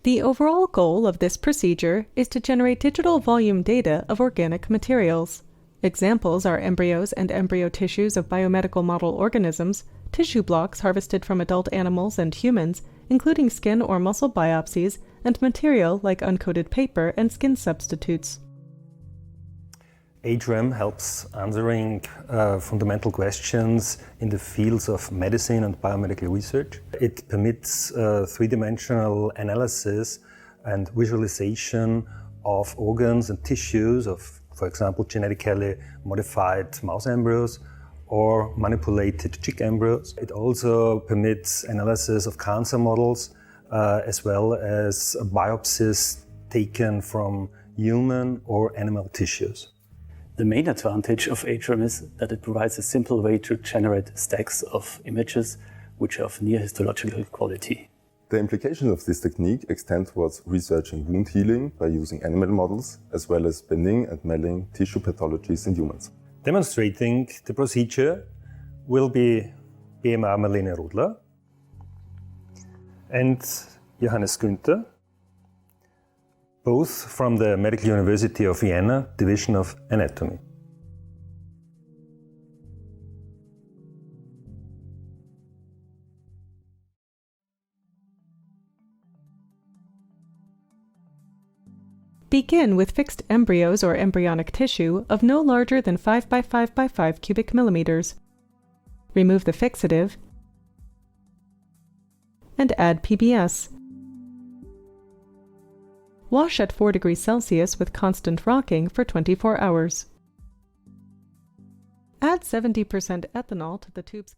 The overall goal of this procedure is to generate digital volume data of organic materials. Examples are embryos and embryo tissues of biomedical model organisms, tissue blocks harvested from adult animals and humans, including skin or muscle biopsies, and material like uncoated paper and skin substitutes. HREM helps answering fundamental questions in the fields of medicine and biomedical research. It permits three-dimensional analysis and visualization of organs and tissues of, for example, genetically modified mouse embryos or manipulated chick embryos. It also permits analysis of cancer models as well as biopsies taken from human or animal tissues. The main advantage of HREM is that it provides a simple way to generate stacks of images which are of near histological quality. The implications of this technique extend towards researching wound healing by using animal models, as well as bending and melting tissue pathologies in humans. Demonstrating the procedure will be BMR Marlene Rodler and Johannes Günther, both from the Medical University of Vienna, Division of Anatomy. Begin with fixed embryos or embryonic tissue of no larger than 5 by 5 by 5 cubic millimeters. Remove the fixative and add PBS. Wash at 4 degrees Celsius with constant rocking for 24 hours. Add 70% ethanol to the tubes.